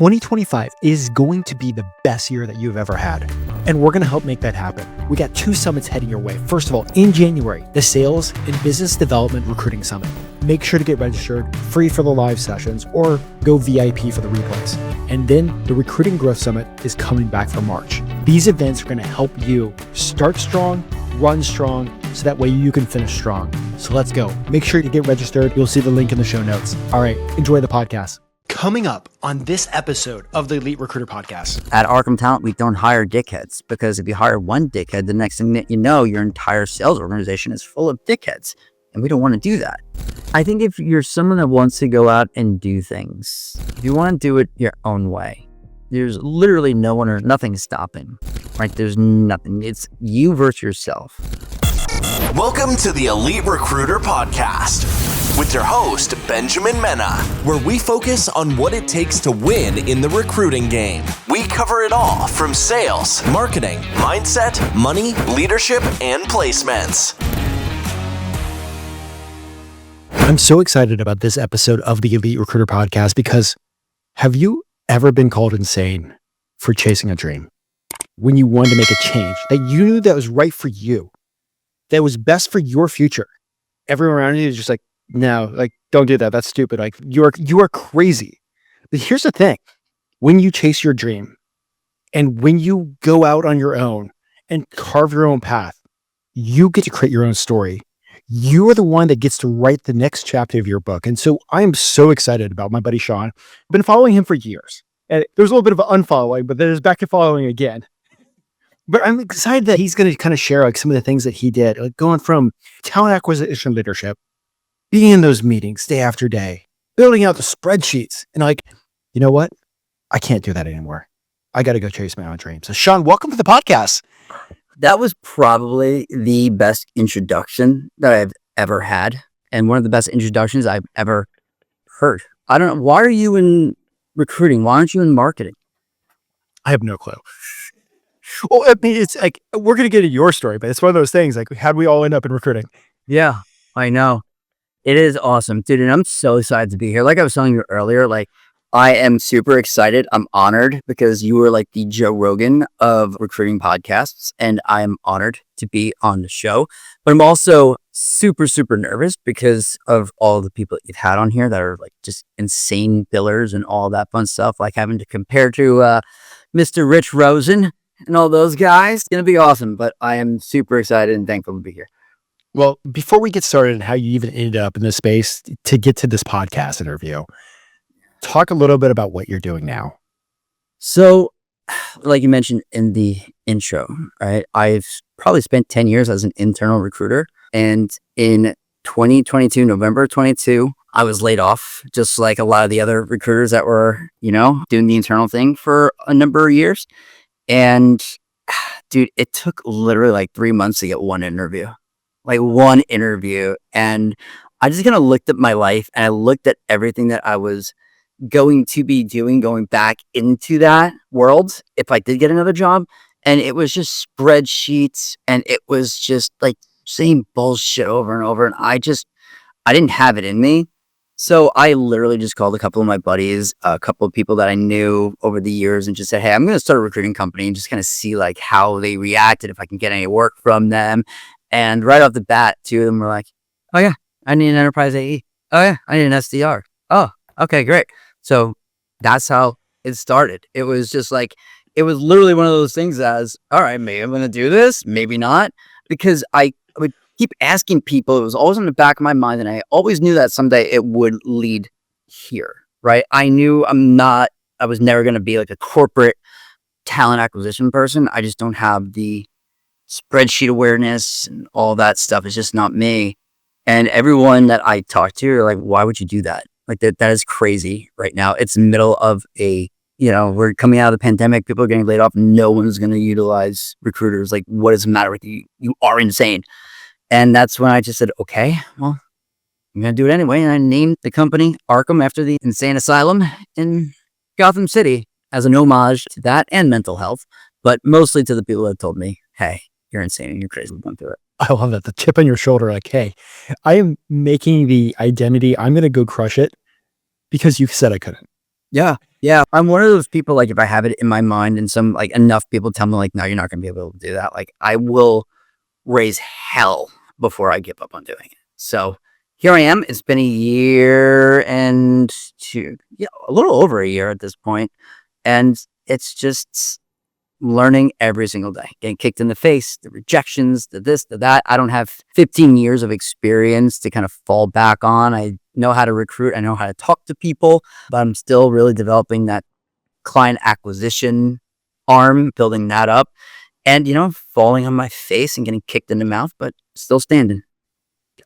2025 is going to be the best year that you've ever had. And we're going to help make that happen. We got 2 summits heading your way. First of all, in January, the Sales and Business Development Recruiting Summit. Make sure to get registered, free for the live sessions, or go VIP for the replays. And then the Recruiting Growth Summit is coming back for March. These events are going to help you start strong, run strong, so that way you can finish strong. So let's go. Make sure to get registered. You'll see the link in the show notes. All right, enjoy the podcast. Coming up on this episode of the Elite Recruiter Podcast. At Arkham Talent, we don't hire dickheads, because if you hire one dickhead, the next thing that you know, your entire sales organization is full of dickheads. And we don't want to do that. I think if you're someone that wants to go out and do things, if you want to do it your own way, there's literally no one or nothing stopping, right? There's nothing. It's you versus yourself. Welcome to the Elite Recruiter Podcast with your host, Benjamin Mena, where we focus on what it takes to win in the recruiting game. We cover it all from sales, marketing, mindset, money, leadership, and placements. I'm so excited about this episode of the Elite Recruiter Podcast because have you ever been called insane for chasing a dream? When you wanted to make a change that you knew that was right for you, that was best for your future. Everyone around you is just like, no, like, don't do that. That's stupid. Like, you are crazy. But here's the thing. When you chase your dream and when you go out on your own and carve your own path, you get to create your own story. You are the one that gets to write the next chapter of your book. And so I am so excited about my buddy Shaun. I've been following him for years. And there's a little bit of an unfollowing, but then there's back to following again. But I'm excited that he's going to kind of share like some of the things that he did, like going from talent acquisition leadership, being in those meetings day after day, building out the spreadsheets, and like, you know what? I can't do that anymore. I got to go chase my own dreams. So Shaun, welcome to the podcast. That was probably the best introduction that I've ever had, and one of the best introductions I've ever heard. I don't know. Why are you in recruiting? Why aren't you in marketing? I have no clue. Well, I mean, it's like, we're going to get into your story, but it's one of those things, like, how'd we all end up in recruiting? Yeah, I know. It is awesome, dude. And I'm so excited to be here. Like I was telling you earlier, like, I am super excited. I'm honored because you were like the Joe Rogan of recruiting podcasts, and I am honored to be on the show. But I'm also super, super nervous because of all the people that you've had on here that are like just insane billers and all that fun stuff, like having to compare to Mr. Rich Rosen and all those guys. It's going to be awesome, but I am super excited and thankful to be here. Well, before we get started and how you even ended up in this space to get to this podcast interview, talk a little bit about what you're doing now. So, like you mentioned in the intro, right? I've probably spent 10 years as an internal recruiter. And in 2022, November 22, I was laid off, just like a lot of the other recruiters that were, doing the internal thing for a number of years. And dude, it took literally like 3 months to get one interview. And I just kind of looked at my life and I looked at everything that I was going to be doing, going back into that world if I did get another job. And it was just spreadsheets and it was just like same bullshit over and over. And I didn't have it in me. So I literally just called a couple of my buddies, a couple of people that I knew over the years, and just said, hey, I'm going to start a recruiting company and just kind of see like how they reacted, if I can get any work from them. And right off the bat, 2 of them were like, oh yeah, I need an enterprise AE. Oh yeah, I need an SDR. Oh, okay, great. So that's how it started. It was just like, it was literally one of those things as, all right, maybe I'm going to do this, maybe not, because I would keep asking people. It was always in the back of my mind, and I always knew that someday it would lead here, right? I knew I was never going to be like a corporate talent acquisition person. I just don't have the spreadsheet awareness and all that stuff. It's just not me. And everyone that I talk to are like, why would you do that? Like that is crazy right now. It's the middle of we're coming out of the pandemic. People are getting laid off. No one's going to utilize recruiters. Like, what does the matter with you? You are insane. And that's when I just said, okay, well, I'm going to do it anyway. And I named the company Arkham after the insane asylum in Gotham City as an homage to that and mental health, but mostly to the people that told me, hey, you're insane and you're crazy. Don't do it. I love that. The chip on your shoulder, like, hey, I am making the identity. I'm going to go crush it because you said I couldn't. Yeah. Yeah. I'm one of those people, like, if I have it in my mind and some, like, enough people tell me, like, no, you're not going to be able to do that. Like, I will raise hell before I give up on doing it. So here I am. It's been a year and yeah, a little over a year at this point, and it's just learning every single day, getting kicked in the face, the rejections, the this, the that. I don't have 15 years of experience to kind of fall back on. I know how to recruit. I know how to talk to people, but I'm still really developing that client acquisition arm, building that up, and, falling on my face and getting kicked in the mouth, but still standing.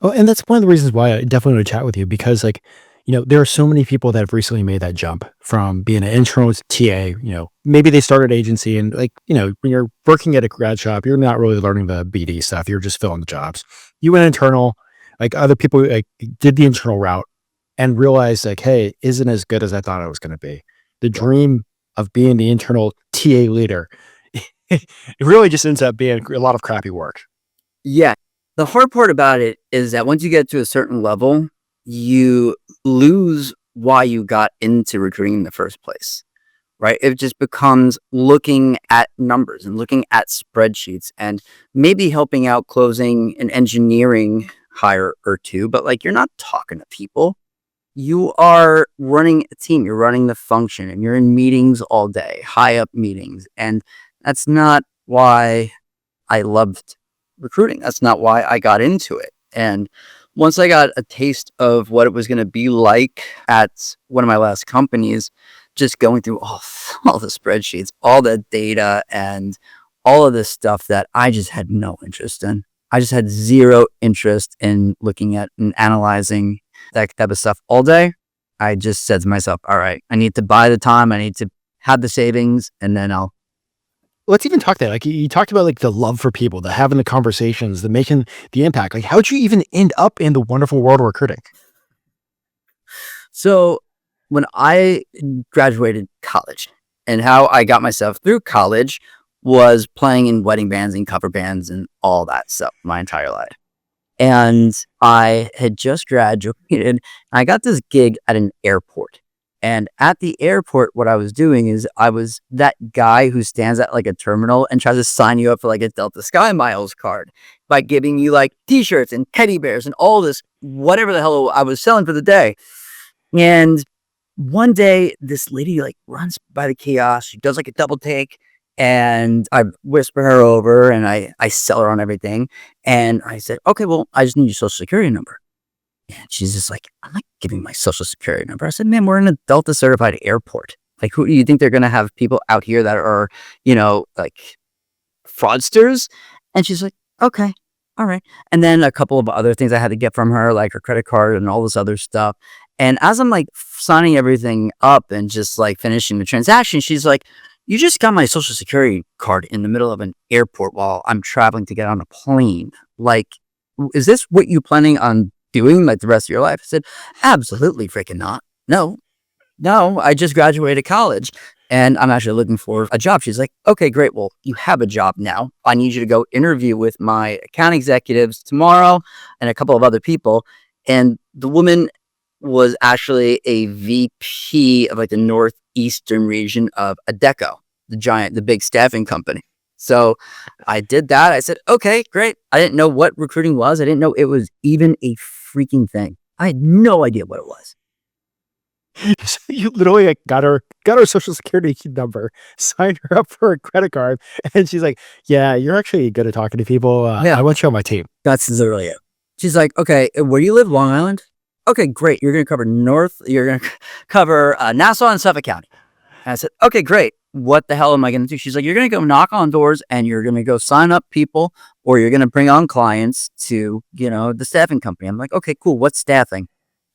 Oh, and that's one of the reasons why I definitely want to chat with you because, like, there are so many people that have recently made that jump from being an internal to TA. Maybe they started agency and, like, when you're working at a grad shop, you're not really learning the BD stuff. You're just filling the jobs. You went internal, like other people, like, did the internal route and realized, like, hey, isn't as good as I thought it was going to be. The dream of being the internal TA leader, it really just ends up being a lot of crappy work. Yeah. The hard part about it is that once you get to a certain level, you lose why you got into recruiting in the first place, right? It just becomes looking at numbers and looking at spreadsheets and maybe helping out closing an engineering hire or two, but, like, you're not talking to people. You are running a team, you're running the function, and you're in meetings all day, high up meetings. And that's not why I loved recruiting. That's not why I got into it. And once I got a taste of what it was going to be like at one of my last companies, just going through all the spreadsheets, all the data, and all of this stuff that I just had no interest in. I just had zero interest in looking at and analyzing that type of stuff all day. I just said to myself, all right, I need to buy the time. I need to have the savings, and then Let's even talk that. Like, you talked about, like, the love for people, the having the conversations, the making the impact. Like, how'd you even end up in the wonderful world of recruiting? So when I graduated college, and how I got myself through college was playing in wedding bands and cover bands and all that stuff my entire life. And I had just graduated, and I got this gig at an airport. And at the airport, what I was doing is I was that guy who stands at, like, a terminal and tries to sign you up for, like, a Delta SkyMiles card by giving you, like, t-shirts and teddy bears and all this, whatever the hell I was selling for the day. And one day, this lady, like, runs by the kiosk. She does, like, a double take, and I whisper her over, and I sell her on everything. And I said, okay, well, I just need your social security number. And she's just like, I'm not giving my social security number. I said, man, we're in a Delta certified airport. Like, who do you think they're going to have people out here that are, like, fraudsters? And she's like, okay, all right. And then a couple of other things I had to get from her, like her credit card and all this other stuff. And as I'm, like, signing everything up and just, like, finishing the transaction, she's like, you just got my social security card in the middle of an airport while I'm traveling to get on a plane. Like, is this what you planning on doing, like, the rest of your life? I said, absolutely freaking not. No, I just graduated college and I'm actually looking for a job. She's like, okay, great. Well, you have a job now. I need you to go interview with my account executives tomorrow and a couple of other people. And the woman was actually a VP of, like, the northeastern region of Adecco, the big staffing company. So I did that. I said, okay, great. I didn't know what recruiting was. I didn't know it was even a freaking thing. I had no idea what it was. So you literally, like, got her social security number, signed her up for a credit card, and she's like, "Yeah, you're actually good at talking to people. Yeah. I want you on my team." That's literally it. She's like, okay, where do you live? Long Island? Okay, great. You're going to cover you're going to cover Nassau and Suffolk County. And I said, okay, great. What the hell am I going to do? She's like, you're going to go knock on doors and you're going to go sign up people, or you're going to bring on clients to, the staffing company. I'm like, okay, cool. What's staffing?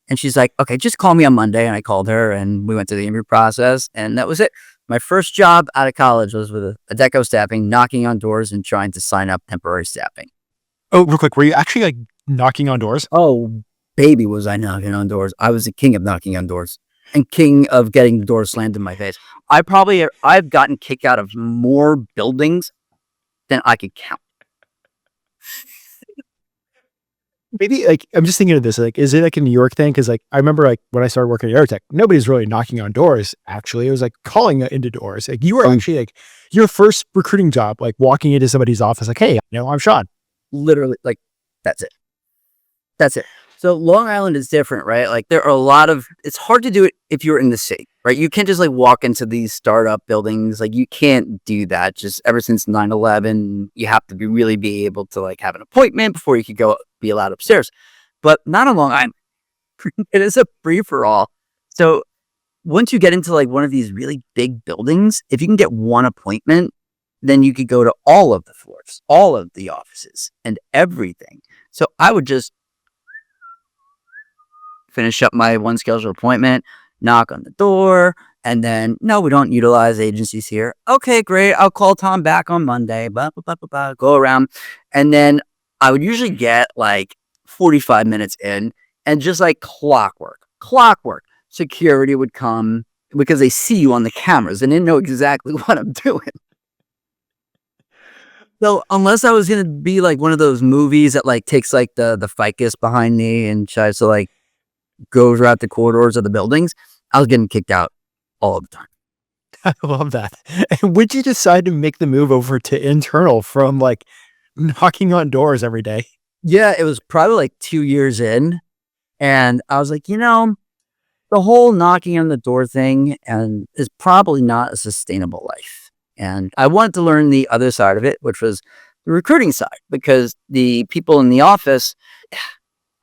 And she's like, okay, just call me on Monday. And I called her and we went through the interview process, and that was it. My first job out of college was with Adecco Staffing, knocking on doors and trying to sign up temporary staffing. Oh, real quick, were you actually, like, knocking on doors? Oh, baby, was I knocking on doors. I was the king of knocking on doors and king of getting the doors slammed in my face. I've gotten kicked out of more buildings than I could count. Maybe like, I'm just thinking of this, like, is it like a New York thing? Cause like, I remember like when I started working at Airtech, nobody's really knocking on doors. Actually, it was like calling into doors. Like you were actually like your first recruiting job, like walking into somebody's office, like, hey, I'm Shaun. Literally, like, that's it. That's it. So Long Island is different, right? Like there are a lot of, it's hard to do it if you're in the city, right? You can't just like walk into these startup buildings. Like you can't do that. Just ever since 9/11, you have to really be able to like have an appointment before you could go be allowed upstairs. But not on Long Island. It is a free for all. So once you get into like one of these really big buildings, if you can get one appointment, then you could go to all of the floors, all of the offices and everything. So I would just finish up my one scheduled appointment, knock on the door, and then, no, we don't utilize agencies here. Okay, great. I'll call Tom back on Monday. Blah, blah, blah, blah, blah, go around. And then I would usually get like 45 minutes in and just like clockwork. Security would come because they see you on the cameras and they know exactly what I'm doing. So unless I was going to be like one of those movies that like takes like the ficus behind me and tries to like go throughout the corridors of the buildings, I was getting kicked out all the time. I love that. And would you decide to make the move over to internal from like knocking on doors every day? Yeah, it was probably like 2 years in. And I was like, the whole knocking on the door thing and is probably not a sustainable life. And I wanted to learn the other side of it, which was the recruiting side, because the people in the office,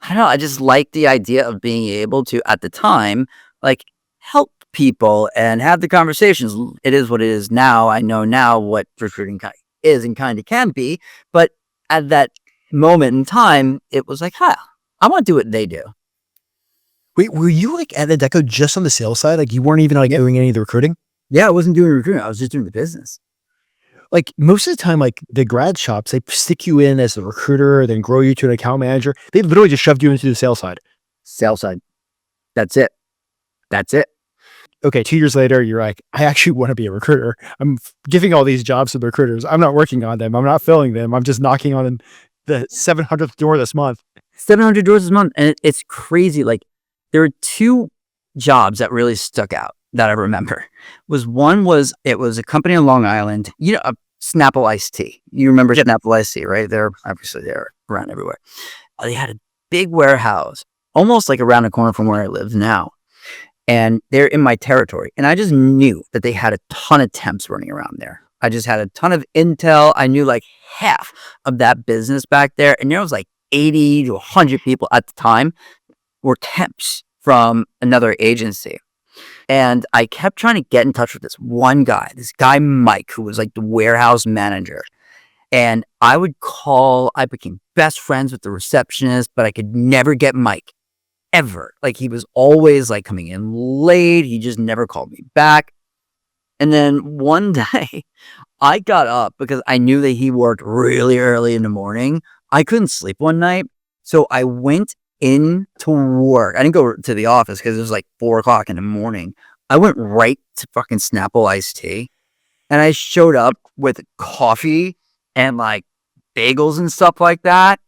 I don't know, I just like the idea of being able to, at the time, like help people and have the conversations. It is what it is now. I know now what recruiting is and kind of can be. But at that moment in time, it was like, I want to do what they do. Wait, were you like at the Deco just on the sales side? Like you weren't even like doing any of the recruiting? Yeah, I wasn't doing recruiting. I was just doing the business. Like most of the time, like the grad shops, they stick you in as a recruiter, then grow you to an account manager. They literally just shoved you into the sales side. Sales side. That's it. Okay, 2 years later, you're like, I actually want to be a recruiter. I'm giving all these jobs to the recruiters. I'm not working on them. I'm not filling them. I'm just knocking on the 700th door this month. 700 doors this month. And it's crazy. Like there were 2 jobs that really stuck out that I remember. One was it was a company on Long Island, Snapple iced tea. You remember Snapple iced tea, right? They're around everywhere. They had a big warehouse, almost like around the corner from where I live now. And they're in my territory. And I just knew that they had a ton of temps running around there. I just had a ton of intel. I knew like half of that business back there. And there was like 80 to 100 people at the time were temps from another agency. And I kept trying to get in touch with this guy, Mike, who was like the warehouse manager. And I became best friends with the receptionist, but I could never get Mike. Ever. Like he was always like coming in late. He just never called me back. And then one day I got up because I knew that he worked really early in the morning. I couldn't sleep one night. So I went in to work. I didn't go to the office because it was like 4:00 in the morning. I went right to fucking Snapple iced tea. And I showed up with coffee and like bagels and stuff like that.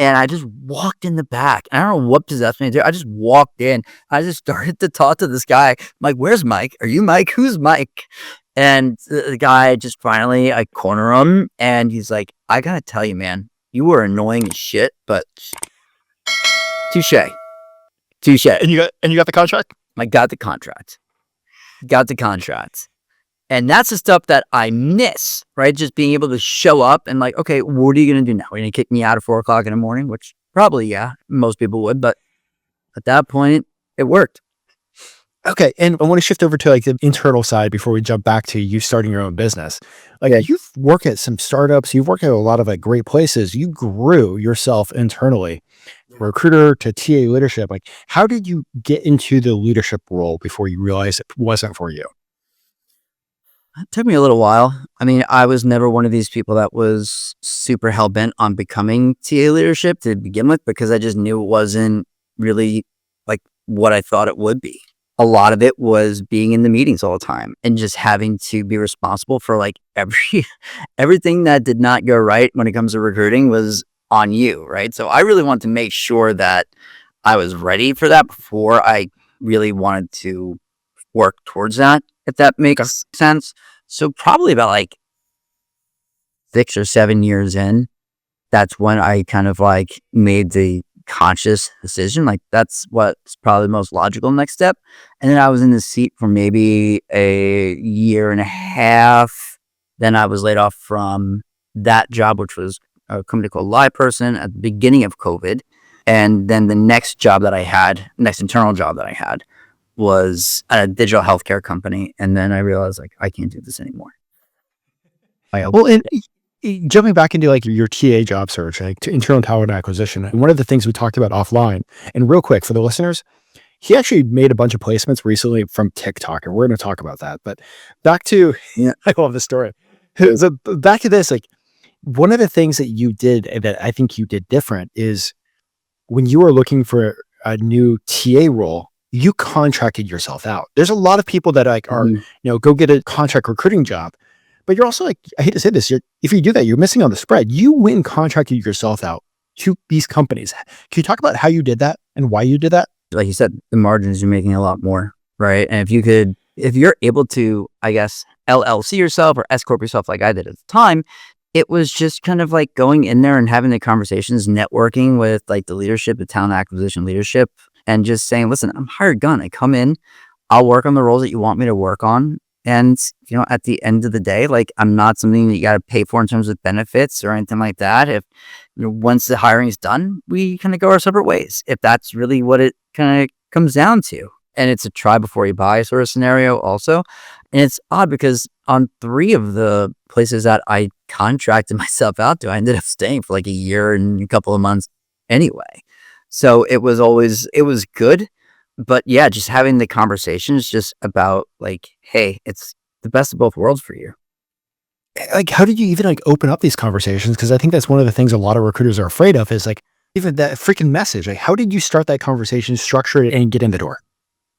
And I just walked in the back. I don't know what possessed me to do. I just walked in. I just started to talk to this guy. I'm like, where's Mike? Are you Mike? Who's Mike? And the guy just finally, I corner him. And he's like, I got to tell you, man, you were annoying as shit, but touche. And you got the contract? I got the contract. And that's the stuff that I miss, right? Just being able to show up and like, okay, what are you going to do now? Are you going to kick me out at 4:00 in the morning? Which probably, yeah, most people would. But at that point, it worked. Okay. And I want to shift over to like the internal side before we jump back to you starting your own business. Like you've worked at some startups, you've worked at a lot of like great places. You grew yourself internally, recruiter to TA leadership. Like how did you get into the leadership role before you realized it wasn't for you? It took me a little while. I mean, I was never one of these people that was super hell-bent on becoming TA leadership to begin with, because I just knew it wasn't really like what I thought it would be. A lot of it was being in the meetings all the time and just having to be responsible for like everything that did not go right when it comes to recruiting was on you, right? So I really wanted to make sure that I was ready for that before I really wanted to work towards that, if that makes sense. So probably about like 6 or 7 years in, that's when I kind of like made the conscious decision. Like that's what's probably the most logical next step. And then I was in the seat for maybe a year and a half. Then I was laid off from that job, which was a company called Live Person at the beginning of COVID. And then the next internal job that I had was a digital healthcare company. And then I realized like, I can't do this anymore. Well, and jumping back into like your TA job search, like to internal talent acquisition, and one of the things we talked about offline, and real quick for the listeners, he actually made a bunch of placements recently from TikTok, and we're going to talk about that. But back to, I love this story. So back to this, like one of the things that you did that I think you did different is when you were looking for a new TA role, you contracted yourself out. There's a lot of people that like are, go get a contract recruiting job. But you're also like, I hate to say this, if you do that, you're missing on the spread. You went and contracted yourself out to these companies. Can you talk about how you did that and why you did that? Like you said, the margins, you're making a lot more, right? And if you're able to, I guess, LLC yourself or S Corp yourself like I did at the time, it was just kind of like going in there and having the conversations, networking with like the leadership, the talent acquisition leadership, and just saying, listen, I'm hired gun. I come in, I'll work on the roles that you want me to work on. And, at the end of the day, like I'm not something that you got to pay for in terms of benefits or anything like that. If, once the hiring is done, we kind of go our separate ways. If that's really what it kind of comes down to. And it's a try before you buy sort of scenario also. And it's odd because on 3 of the places that I contracted myself out to, I ended up staying for like a year and a couple of months anyway. So it was good. But yeah, just having the conversations just about like, hey, it's the best of both worlds for you. Like, how did you even like open up these conversations? Because I think that's one of the things a lot of recruiters are afraid of is like even that freaking message. Like, how did you start that conversation, structure it, and get in the door?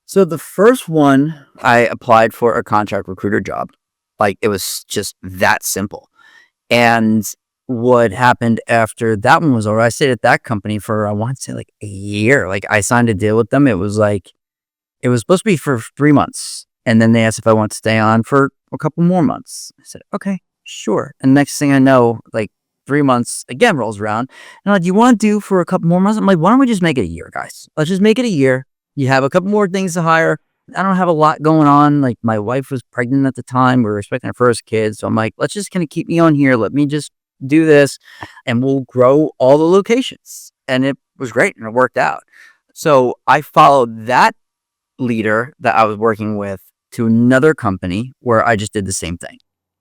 So the first one, I applied for a contract recruiter job. Like it was just that simple. And what happened after that one was over, I stayed at that company for, I want to say like a year. Like I signed a deal with them. It was supposed to be for 3 months. And then they asked if I want to stay on for a couple more months. I said, okay, sure. And next thing I know, like 3 months again rolls around. And like, do you want to do for a couple more months? I'm like, why don't we just make it a year, guys? Let's just make it a year. You have a couple more things to hire. I don't have a lot going on. Like my wife was pregnant at the time. We were expecting our first kid. So I'm like, let's just kind of keep me on here. Let me just do this and we'll grow all the locations. And it was great and it worked out. So I followed that leader that I was working with to another company where I just did the same thing,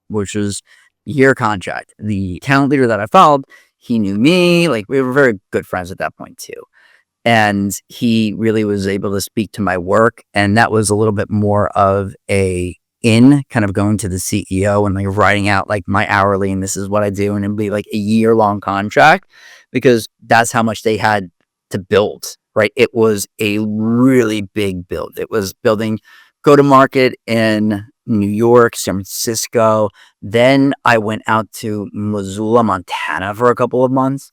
which was year contract. The talent leader that I followed, he knew me. Like we were very good friends at that point too. And he really was able to speak to my work. And that was a little bit more of kind of going to the CEO and like writing out like my hourly and this is what I do. And it'd be like a year-long contract because that's how much they had to build, right? It was a really big build. It was building go-to-market in New York, San Francisco. Then I went out to Missoula, Montana for a couple of months.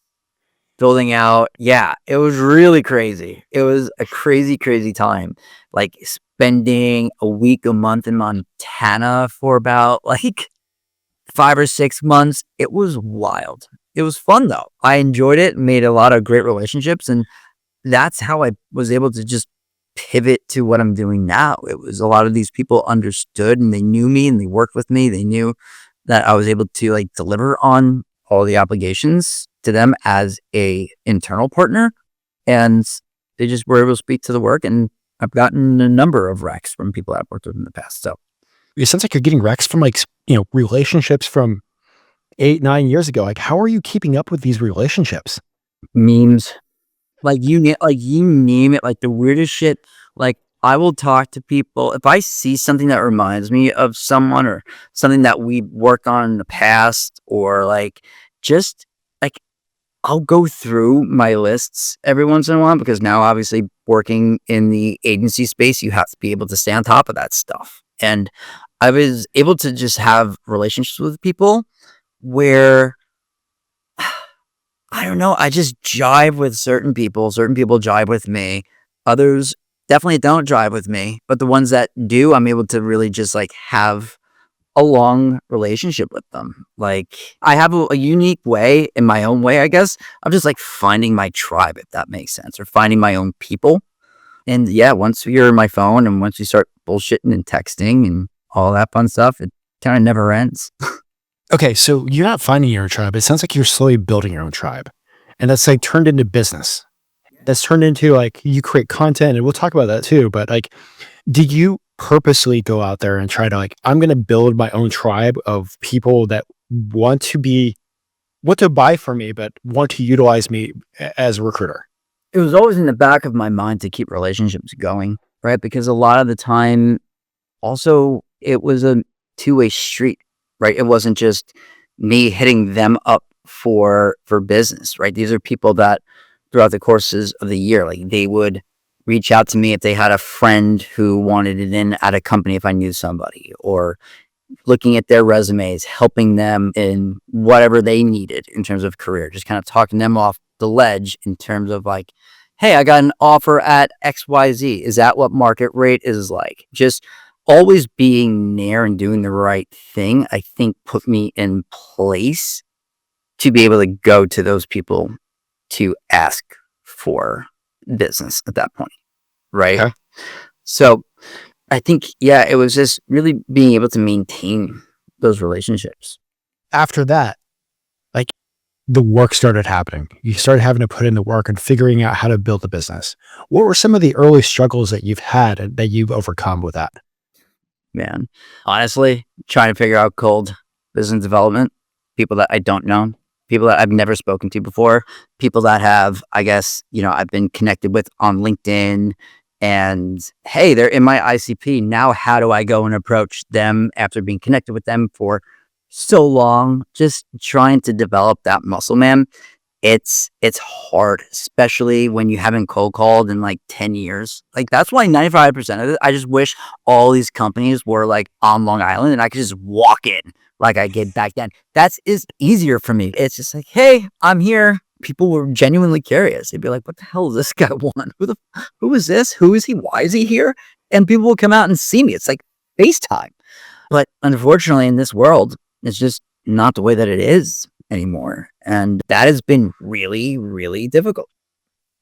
Building out. Yeah, it was really crazy. It was a crazy, crazy time. Like spending a week, a month in Montana for about like 5 or 6 months. It was wild. It was fun though. I enjoyed it, made a lot of great relationships. And that's how I was able to just pivot to what I'm doing now. It was a lot of these people understood and they knew me and they worked with me. They knew that I was able to like deliver on all the obligations to them as a internal partner, and they just were able to speak to the work. And I've gotten a number of recs from people that I've worked with in the past. So it sounds like you're getting recs from like, relationships from 8-9 years ago. Like, how are you keeping up with these relationships? Memes, like you name it, like the weirdest shit. Like I will talk to people if I see something that reminds me of someone or something that we worked on in the past, or like just like I'll go through my lists every once in a while because now obviously working in the agency space, you have to be able to stay on top of that stuff. And I was able to just have relationships with people where I don't know. I just jive with certain people. Certain people jive with me. Others definitely don't jive with me. But the ones that do, I'm able to really just like have a long relationship with them. Like I have a unique way in my own way, I guess. I'm just like finding my tribe, if that makes sense, or finding my own people. And yeah, once you're on my phone and once you start bullshitting and texting and all that fun stuff, it kind of never ends. Okay, so you're not finding your own tribe. It sounds like you're slowly building your own tribe. And that's like turned into business. That's turned into like you create content, and we'll talk about that too. But like, did you purposely go out there and try to like, I'm going to build my own tribe of people that want to buy from me, but want to utilize me as a recruiter? It was always in the back of my mind to keep relationships going, right? Because a lot of the time, also, it was a two-way street, right? It wasn't just me hitting them up for business, right? These are people that throughout the courses of the year, like they would reach out to me if they had a friend who wanted it in at a company, if I knew somebody, or looking at their resumes, helping them in whatever they needed in terms of career, just kind of talking them off the ledge in terms of like, hey, I got an offer at XYZ. Is that what market rate is like? Just always being there and doing the right thing, I think put me in place to be able to go to those people to ask for business at that point. Right. Okay. So I think, yeah, it was just really being able to maintain those relationships. After that, like the work started happening. You started having to put in the work and figuring out how to build a business. What were some of the early struggles that you've had and that you've overcome with that? Man, honestly, trying to figure out cold business development, people that I don't know, people that I've never spoken to before, people that have, I guess, I've been connected with on LinkedIn, and hey, they're in my ICP. Now, how do I go and approach them after being connected with them for so long? Just trying to develop that muscle, man. It's hard, especially when you haven't cold called in like 10 years. Like that's why 95% of it, I just wish all these companies were like on Long Island and I could just walk in like I did back then. That is easier for me. It's just like, hey, I'm here. People were genuinely curious. They'd be like, what the hell does this guy want? Who is this? Who is he? Why is he here? And people will come out and see me. It's like FaceTime. But unfortunately in this world, it's just not the way that it is anymore. And that has been really, really difficult.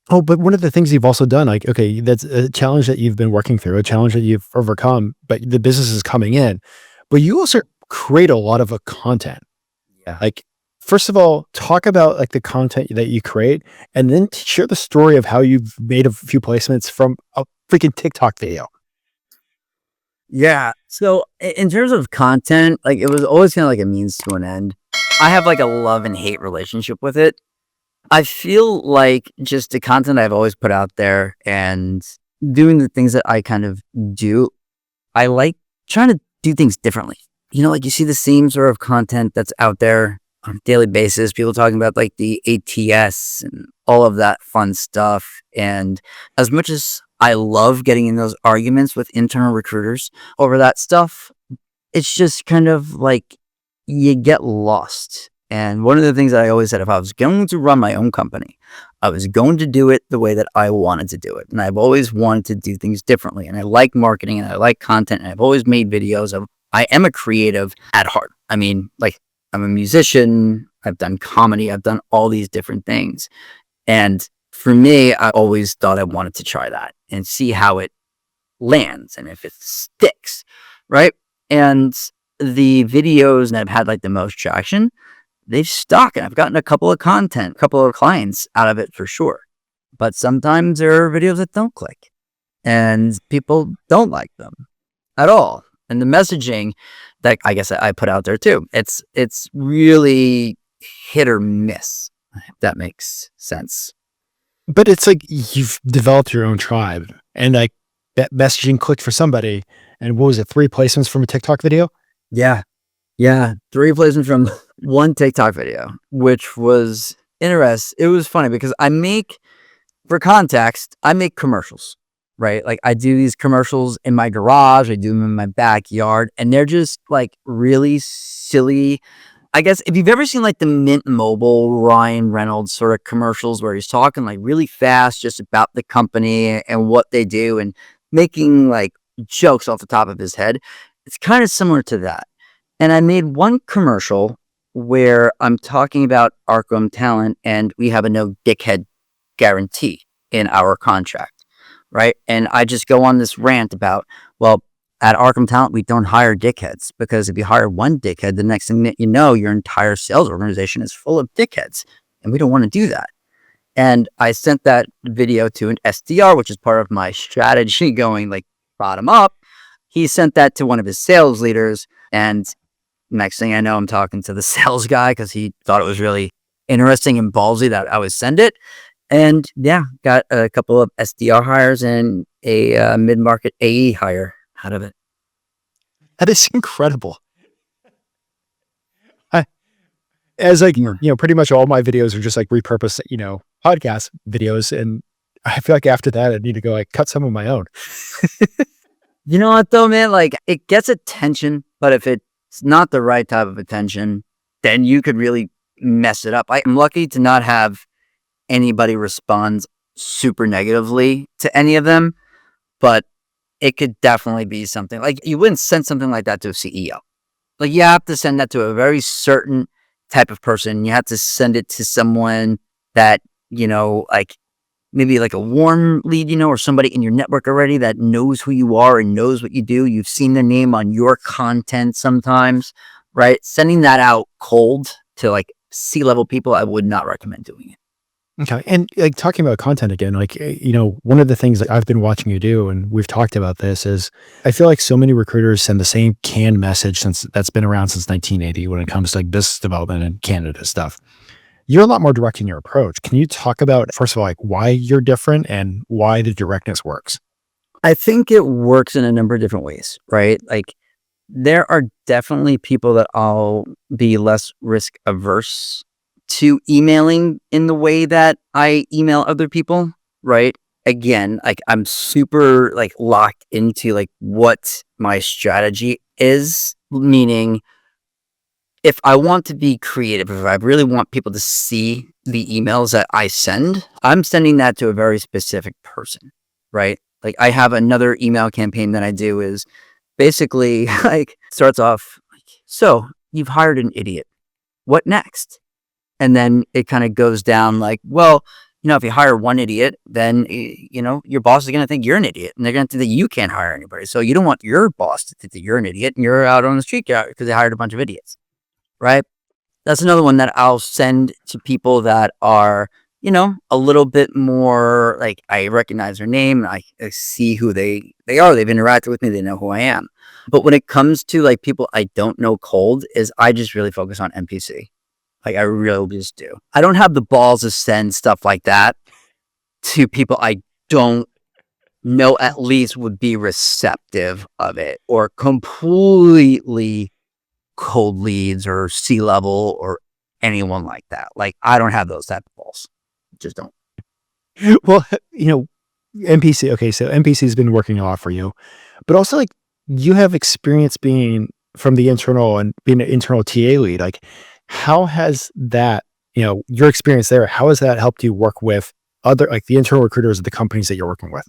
Oh, but one of the things you've also done, like, okay, that's a challenge that you've been working through, a challenge that you've overcome, but the business is coming in, but you also create a lot of content. Yeah. Like, first of all, talk about like the content that you create, and then share the story of how you've made a few placements from a freaking TikTok video. Yeah. So in terms of content, like it was always kind of like a means to an end. I have like a love and hate relationship with it. I feel like just the content I've always put out there and doing the things that I kind of do, I like trying to do things differently. Like you see the same sort of content that's out there on a daily basis, people talking about like the ATS and all of that fun stuff. And as much as I love getting in those arguments with internal recruiters over that stuff, it's just kind of like you get lost. And one of the things that I always said, if I was going to run my own company, I was going to do it the way that I wanted to do it. And I've always wanted to do things differently. And I like marketing and I like content. And I've always made videos. I am a creative at heart. I mean, like I'm a musician. I've done comedy. I've done all these different things. And for me, I always thought I wanted to try that and see how it lands and if it sticks, right? And the videos that have had like the most traction, they've stuck, and I've gotten a couple of clients out of it for sure. But sometimes there are videos that don't click and people don't like them at all. And the messaging that I guess I put out there too, it's really hit or miss, if that makes sense. But it's like you've developed your own tribe, and like that messaging clicked for somebody. And what was it? 3 placements from a TikTok video? Yeah. 3 placements from one TikTok video, which was interesting. It was funny because for context, I make commercials, right? Like I do these commercials in my garage, I do them in my backyard, and they're just like really silly, I guess if you've ever seen like the Mint Mobile Ryan Reynolds sort of commercials where he's talking like really fast just about the company and what they do and making like jokes off the top of his head, it's kind of similar to that. And I made one commercial where I'm talking about Arkham Talent and we have a no dickhead guarantee in our contract, right? And I just go on this rant about, well, at Arkham Talent, we don't hire dickheads because if you hire one dickhead, the next thing that you know, your entire sales organization is full of dickheads. And we don't want to do that. And I sent that video to an SDR, which is part of my strategy going like bottom up. He sent that to one of his sales leaders. And next thing I know, I'm talking to the sales guy because he thought it was really interesting and ballsy that I would send it. And yeah, got a couple of SDR hires and a mid-market AE hire out of it. That is incredible. As like, pretty much all my videos are just like repurposed, podcast videos. And I feel like after that, I need to go like cut some of my own. You know what though, man? Like it gets attention, but if it's not the right type of attention, then you could really mess it up. I'm lucky to not have anybody respond super negatively to any of them, but it could definitely be something like you wouldn't send something like that to a CEO. Like you have to send that to a very certain type of person. You have to send it to someone that, like maybe like a warm lead, or somebody in your network already that knows who you are and knows what you do. You've seen their name on your content sometimes, right? Sending that out cold to like C-level people, I would not recommend doing it. Okay. And like talking about content again, like, one of the things that I've been watching you do, and we've talked about this, is I feel like so many recruiters send the same canned message that's been around since 1980 when it comes to like business development and candidate stuff. You're a lot more direct in your approach. Can you talk about, first of all, like why you're different and why the directness works? I think it works in a number of different ways, right? Like there are definitely people that I'll be less risk averse to emailing in the way that I email other people, right? Again, like I'm super like locked into like what my strategy is, meaning if I want to be creative, if I really want people to see the emails that I send, I'm sending that to a very specific person, right? Like I have another email campaign that I do is basically like starts off like, so you've hired an idiot. What next? And then it kind of goes down like, well, if you hire one idiot, then, your boss is going to think you're an idiot and they're going to think that you can't hire anybody. So you don't want your boss to think that you're an idiot and you're out on the street because they hired a bunch of idiots, right? That's another one that I'll send to people that are, a little bit more like I recognize their name. I see who they are. They've interacted with me. They know who I am. But when it comes to like people I don't know cold is I just really focus on NPC. Like I really just do. I don't have the balls to send stuff like that to people I don't know at least would be receptive of it or completely cold leads or C-level or anyone like that. Like I don't have those type of balls. Just don't. Well, NPC. Okay. So NPC has been working a lot for you, but also like you have experience being from the internal and being an internal TA lead. Like, how has that, your experience there, how has that helped you work with other, like the internal recruiters of the companies that you're working with?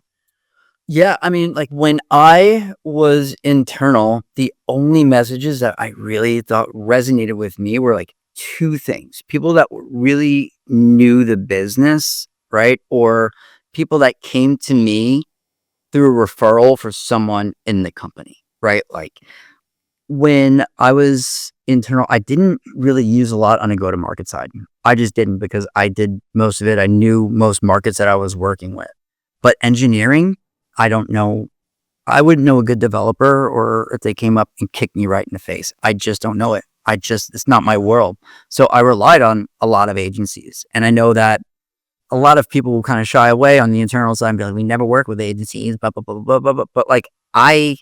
Yeah. I mean, like when I was internal, the only messages that I really thought resonated with me were like two things. People that really knew the business, right? Or people that came to me through a referral for someone in the company, right? Like when I was internal, I didn't really use a lot on a go-to-market side. I just didn't because I did most of it. I knew most markets that I was working with. But engineering, I don't know. I wouldn't know a good developer or if they came up and kicked me right in the face. I just don't know it. It's not my world. So I relied on a lot of agencies. And I know that a lot of people will kind of shy away on the internal side and be like, we never work with agencies, blah, blah, blah, blah, blah, blah. But like I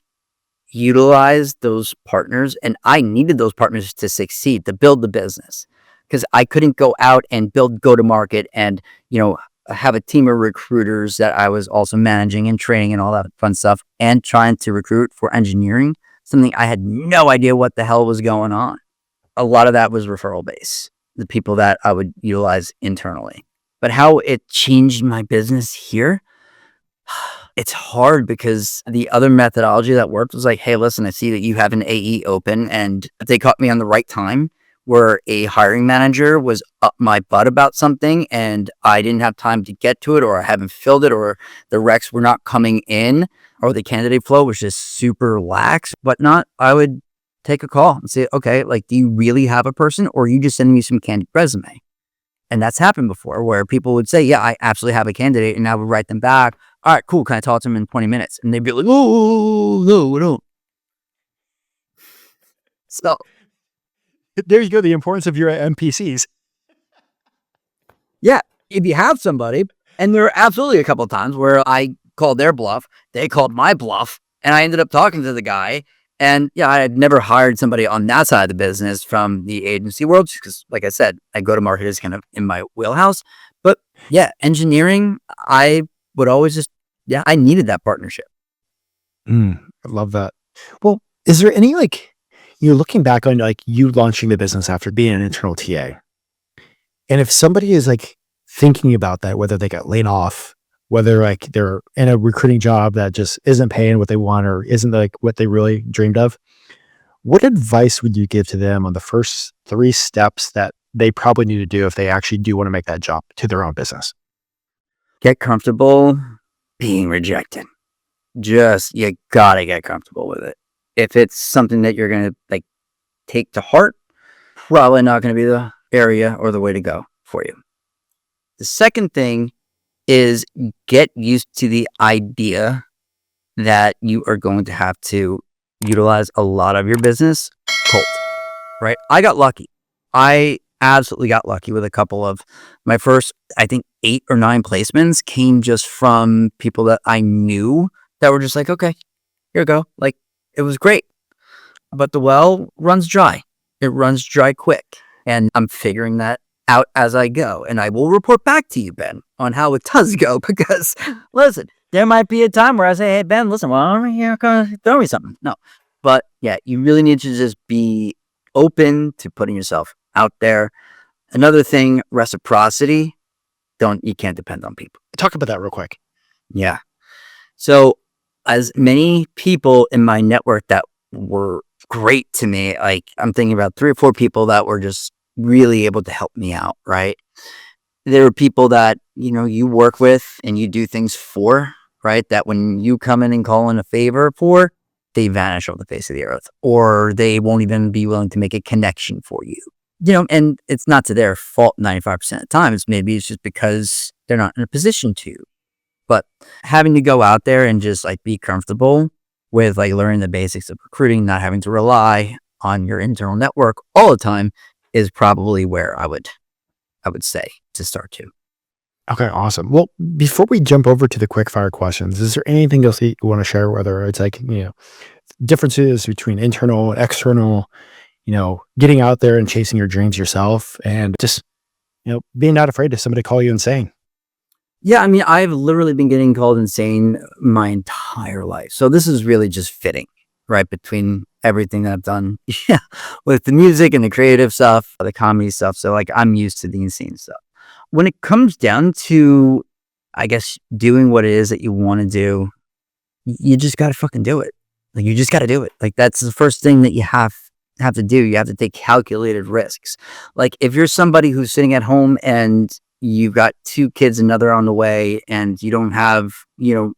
utilized those partners and I needed those partners to succeed, to build the business because I couldn't go out and build go-to-market and, have a team of recruiters that I was also managing and training and all that fun stuff and trying to recruit for engineering, something I had no idea what the hell was going on. a lot of that was referral base, the people that I would utilize internally. But how it changed my business here, it's hard because the other methodology that worked was like, hey, listen, I see that you have an AE open, and if they caught me on the right time where a hiring manager was up my butt about something and I didn't have time to get to it, or I haven't filled it, or the recs were not coming in, or the candidate flow was just super lax, whatnot, I would take a call and say, okay, like, do you really have a person, or are you just sending me some candid resume? And that's happened before where people would say, yeah, I absolutely have a candidate. And I would write them back. All right, cool. Can I talk to them in 20 minutes? And they'd be like, oh, no, no. So There you go. The importance of your NPCs. yeah, if you have somebody, and there are absolutely a couple of times where I called their bluff, they called my bluff, and I ended up talking to the guy. And yeah, I had never hired somebody on that side of the business from the agency world because, like I said, I go to market is kind of in my wheelhouse. But yeah, engineering, I would always just, I needed that partnership. I love that. Well, is there any, like, you're looking back on like you launching the business after being an internal TA. And if somebody is like thinking about that, whether they got laid off, whether like they're in a recruiting job that just isn't paying what they want or isn't like what they really dreamed of, what advice would you give to them on the first 3 steps that they probably need to do if they actually do want to make that jump to their own business? Get comfortable being rejected. You gotta get comfortable with it. If it's something that you're gonna like take to heart, probably not gonna be the area or the way to go for you. The second thing is get used to the idea that you are going to have to utilize a lot of your business cold, right? I got lucky. I absolutely got lucky with a couple of my first, I think 8 or 9 placements came just from people that I knew that were just like, okay, here we go. Like, it was great, but the well runs dry. It runs dry quick. And I'm figuring that out as I go. And I will report back to you, Ben, on how it does go, because listen, there might be a time where I say, hey, Ben, listen, why don't you throw me something? No. But yeah, you really need to just be open to putting yourself out there. Another thing, reciprocity. You can't depend on people. Talk about that real quick. Yeah. So as many people in my network that were great to me, like I'm thinking about 3 or 4 people that were just really able to help me out, right? There are people that, you work with and you do things for, right? That when you come in and call in a favor for, they vanish off the face of the earth, or they won't even be willing to make a connection for you. And it's not to their fault 95% of the time. Maybe it's just because they're not in a position to. But having to go out there and just like be comfortable with like learning the basics of recruiting, not having to rely on your internal network all the time is probably where I would say to start to. Okay, awesome. Well, before we jump over to the quick fire questions, is there anything else you want to share, whether it's like, differences between internal and external, getting out there and chasing your dreams yourself, and just, being not afraid of somebody to call you insane? Yeah, I mean, I've literally been getting called insane my entire life. So this is really just fitting, right? Between everything that I've done, with the music and the creative stuff, the comedy stuff. So like, I'm used to the insane stuff. When it comes down to, I guess, doing what it is that you want to do, you just got to fucking do it. Like, you just got to do it. Like, that's the first thing that you have to do. You have to take calculated risks. Like, if you're somebody who's sitting at home and you've got 2 kids, another on the way, and you don't have,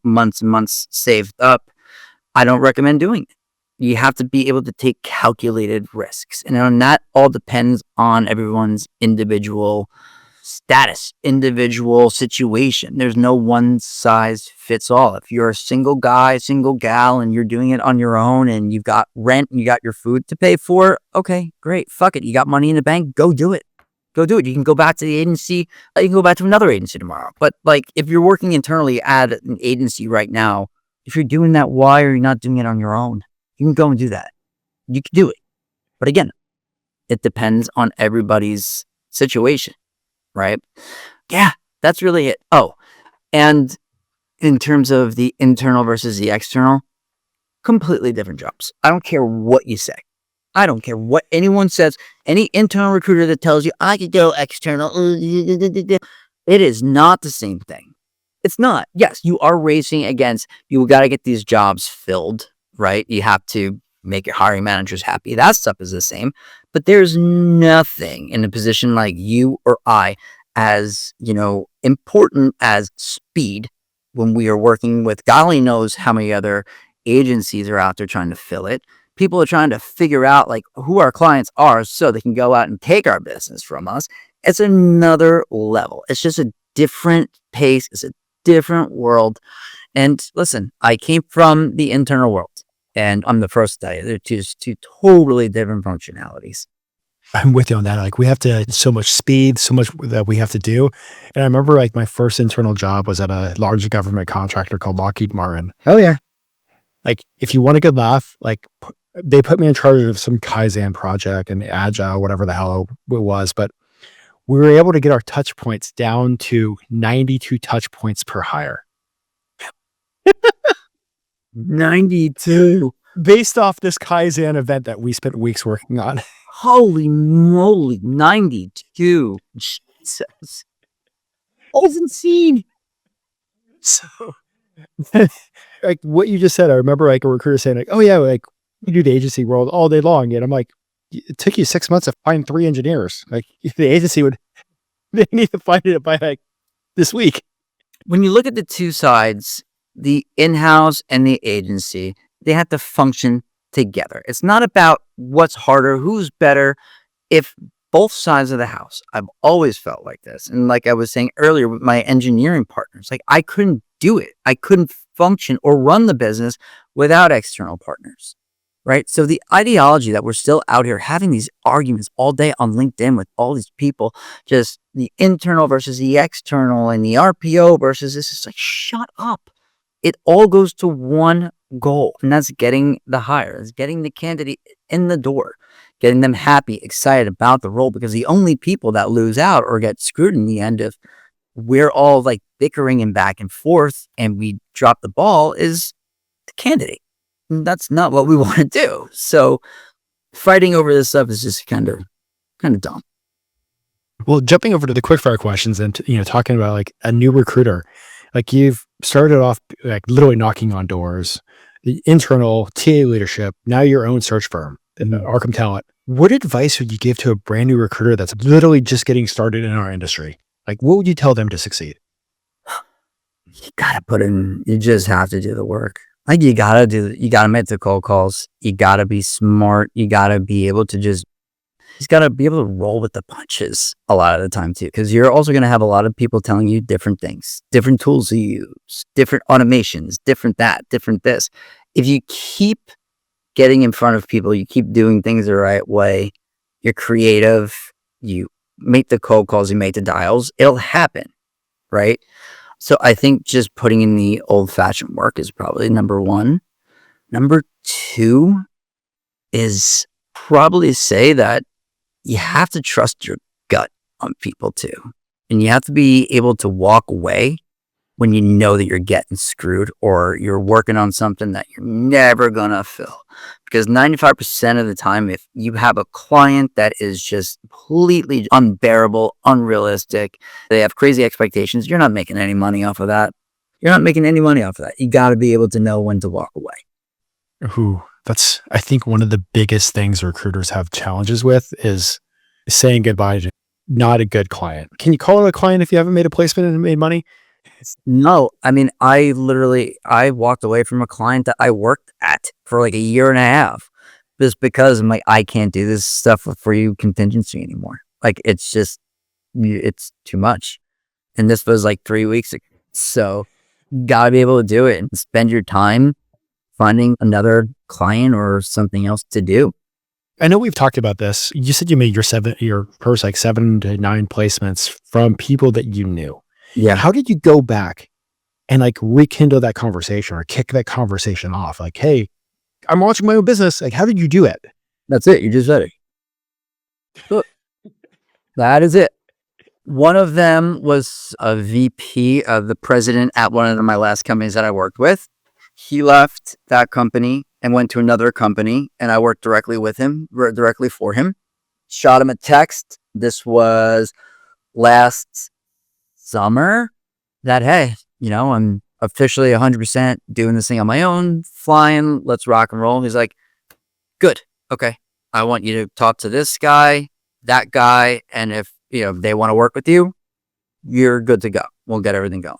months and months saved up, I don't recommend doing it. You have to be able to take calculated risks. And that all depends on everyone's individual status, individual situation. There's no one size fits all. If you're a single guy, single gal, and you're doing it on your own and you've got rent and you got your food to pay for, okay, great. Fuck it. You got money in the bank, go do it. Go do it. You can go back to the agency. You can go back to another agency tomorrow. But like, if you're working internally at an agency right now, if you're doing that, why are you not doing it on your own? You can go and do that. You can do it. But again, it depends on everybody's situation, right? Yeah, that's really it. Oh, and in terms of the internal versus the external, completely different jobs. I don't care what you say. I don't care what anyone says. Any internal recruiter that tells you I could go external, it is not the same thing. It's not. Yes, you are racing against, you got to get these jobs filled, right? You have to make your hiring managers happy. That stuff is the same. But there's nothing in a position like you or I as, important as speed when we are working with God only knows how many other agencies are out there trying to fill it. People are trying to figure out like who our clients are so they can go out and take our business from us. It's another level. It's just a different pace. It's a different world. And listen, I came from the internal world and I'm the first to tell you, they're just two totally different functionalities. I'm with you on that. Like we have to, so much speed, so much that we have to do. And I remember like my first internal job was at a large government contractor called Lockheed Martin. Oh yeah. Like if you want a good laugh, like they put me in charge of some Kaizen project and Agile, whatever the hell it was. But we were able to get our touch points down to 92 touch points per hire. 92. Based off this Kaizen event that we spent weeks working on. Holy moly, 92. Jesus. That was insane. So like what you just said, I remember like a recruiter saying like, oh yeah, like you do the agency world all day long. And I'm like, it took you 6 months to find 3 engineers. Like the agency they need to find it by like this week. When you look at the two sides, the in-house and the agency, they have to function together. It's not about what's harder, who's better. If both sides of the house, I've always felt like this. And like I was saying earlier with my engineering partners, like I couldn't do it. I couldn't function or run the business without external partners, right? So the ideology that we're still out here having these arguments all day on LinkedIn with all these people, just the internal versus the external and the RPO versus this, is like, shut up. It all goes to one goal, and that's getting the hire, it's getting the candidate in the door, getting them happy, excited about the role, because the only people that lose out or get screwed in the end if we're all like bickering and back and forth and we drop the ball is the candidate. And that's not what we want to do. So fighting over this stuff is just kind of dumb. Well, jumping over to the quickfire questions and talking about like a new recruiter, like you've started off like literally knocking on doors, the internal TA leadership, now your own search firm, Arkham Talent. What advice would you give to a brand new recruiter that's literally just getting started in our industry? Like, what would you tell them to succeed? You just have to do the work. Like you gotta make the cold calls. You gotta be smart. You gotta be able to just gotta be able to roll with the punches a lot of the time too. Cause you're also gonna have a lot of people telling you different things, different tools to use, different automations, different that, different this. If you keep getting in front of people, you keep doing things the right way, you're creative, you make the cold calls, you make the dials, it'll happen, right? So I think just putting in the old-fashioned work is probably number one. Number two is probably say that you have to trust your gut on people too. And you have to be able to walk away when you know that you're getting screwed or you're working on something that you're never going to fill. Because 95% of the time, if you have a client that is just completely unbearable, unrealistic, they have crazy expectations, you're not making any money off of that. You got to be able to know when to walk away. Ooh, that's, I think one of the biggest things recruiters have challenges with is saying goodbye to not a good client. Can you call it a client if you haven't made a placement and made money? No, I mean, I walked away from a client that I worked at for like a year and a half just because I'm like, I can't do this stuff for you contingency anymore. Like, it's just, it's too much. And this was like 3 weeks ago. So gotta be able to do it and spend your time finding another client or something else to do. I know we've talked about this. You said you made your first like 7 to 9 placements from people that you knew. Yeah. How did you go back and like rekindle that conversation or kick that conversation off? Like, hey, I'm launching my own business. Like, how did you do it? That's it. You just said it. Look, that is it. One of them was a VP of the president at one of my last companies that I worked with. He left that company and went to another company, and I worked directly with him, directly for him. Shot him a text. This was last summer that, hey, I'm officially 100% doing this thing on my own, flying, let's rock and roll. He's like, good. Okay. I want you to talk to this guy, that guy. And if, they want to work with you, you're good to go. We'll get everything going.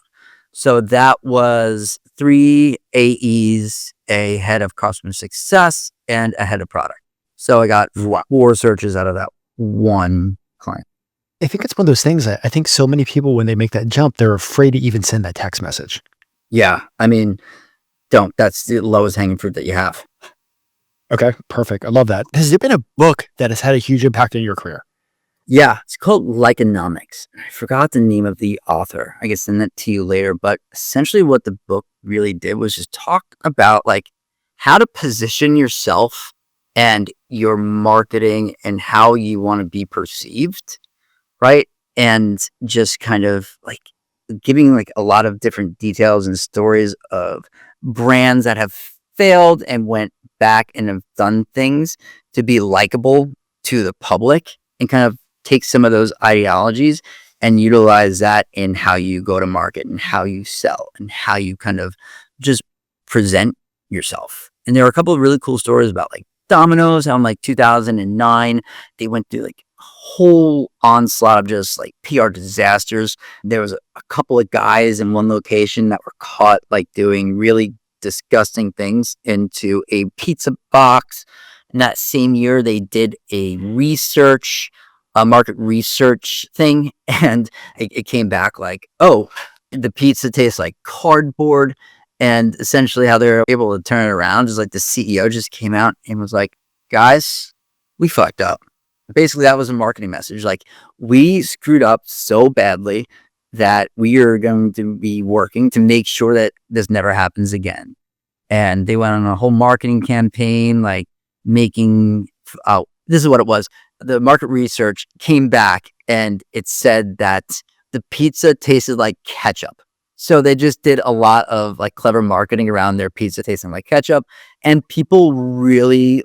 So that was 3 AEs, a head of customer success and a head of product. So I got 4 searches out of that one client. I think it's one of those things that I think so many people, when they make that jump, they're afraid to even send that text message. Yeah. I mean, don't. That's the lowest hanging fruit that you have. Okay, perfect. I love that. Has there been a book that has had a huge impact on your career? Yeah, it's called Likeonomics. I forgot the name of the author. I can send that to you later. But essentially what the book really did was just talk about like how to position yourself and your marketing and how you want to be perceived, right? And just kind of like giving like a lot of different details and stories of brands that have failed and went back and have done things to be likable to the public, and kind of take some of those ideologies and utilize that in how you go to market and how you sell and how you kind of just present yourself. And there are a couple of really cool stories about like Domino's, how in like 2009, they went through like a whole onslaught of just like PR disasters. There was a couple of guys in one location that were caught like doing really disgusting things into a pizza box. And that same year, they did a market research thing, and it came back like, oh, the pizza tastes like cardboard. And essentially how they're able to turn it around is like the CEO just came out and was like, guys, we fucked up. Basically, that was a marketing message. Like, we screwed up so badly that we are going to be working to make sure that this never happens again. And they went on a whole marketing campaign, like making, this is what it was. The market research came back and it said that the pizza tasted like ketchup. So they just did a lot of like clever marketing around their pizza tasting like ketchup. And people really